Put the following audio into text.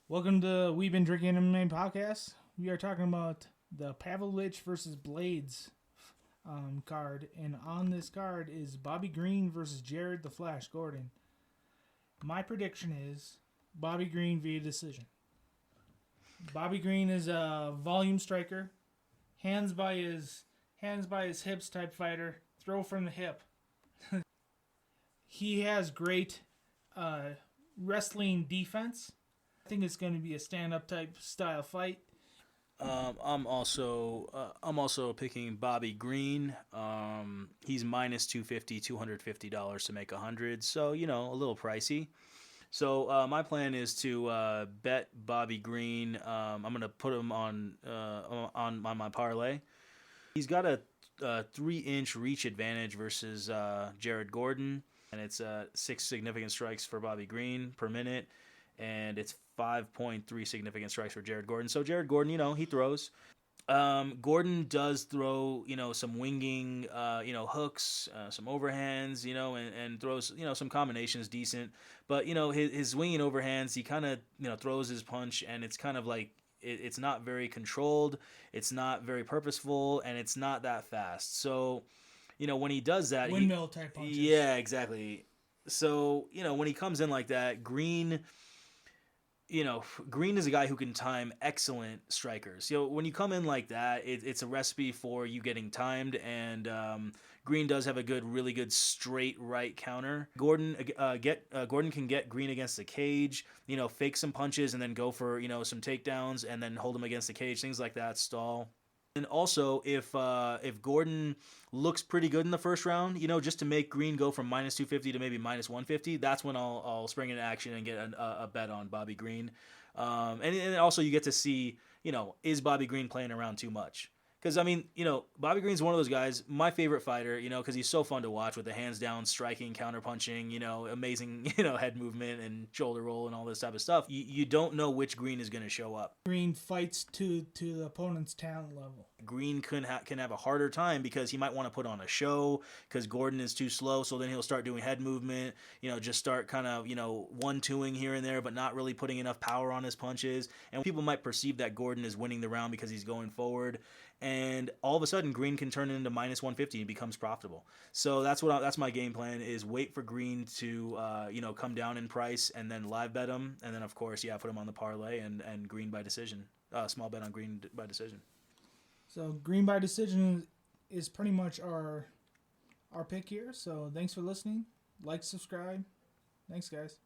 Welcome to We've Been Drinking MMA podcast. We are talking about the Pavlovich versus Blades card, and on this card is Bobby Green versus Jared the Flash Gordon. My prediction is Bobby Green via decision. Bobby Green is a volume striker, hands by his hips type fighter, throw from the hip. He has great wrestling defense. I think it's going to be a stand-up type style fight. I'm also picking Bobby Green. He's minus 250, $250 to make 100, so a little pricey. So my plan is to bet Bobby Green. I'm gonna put him on my parlay. He's got a 3-inch reach advantage versus Jared Gordon, and it's 6 significant strikes for Bobby Green per minute, and it's 5.3 significant strikes for Jared Gordon. So Jared Gordon, he throws. Gordon does throw, some winging, hooks, some overhands, and throws, some combinations decent. But, his winging overhands, he kind of, throws his punch, and it's kind of like, it's not very controlled, it's not very purposeful, and it's not that fast. So, when he does that... Windmill type punches. Yeah, exactly. So, when he comes in like that, Green is a guy who can time excellent strikers. When you come in like that, it's a recipe for you getting timed, and Green does have a really good straight right counter. Gordon can get Green against the cage, fake some punches and then go for, some takedowns and then hold him against the cage, things like that, stall. And also, if Gordon looks pretty good in the first round, just to make Green go from minus 250 to maybe minus 150, that's when I'll spring into action and get a bet on Bobby Green. And also you get to see, is Bobby Green playing around too much? Because, Bobby Green's one of those guys, my favorite fighter, because he's so fun to watch with the hands down, striking, counter punching, amazing, head movement and shoulder roll and all this type of stuff. You don't know which Green is going to show up. Green fights to the opponent's talent level. Green can have a harder time because he might want to put on a show because Gordon is too slow, so then he'll start doing head movement, just start kind of, 1-2ing here and there, but not really putting enough power on his punches. And people might perceive that Gordon is winning the round because he's going forward. And all of a sudden, Green can turn it into minus 150 and becomes profitable. So that's my game plan, is wait for Green to come down in price and then live bet him. And then, of course, put him on the parlay and Green by decision. Small bet on Green by decision. So Green by decision is pretty much our pick here. So thanks for listening. Like, subscribe. Thanks, guys.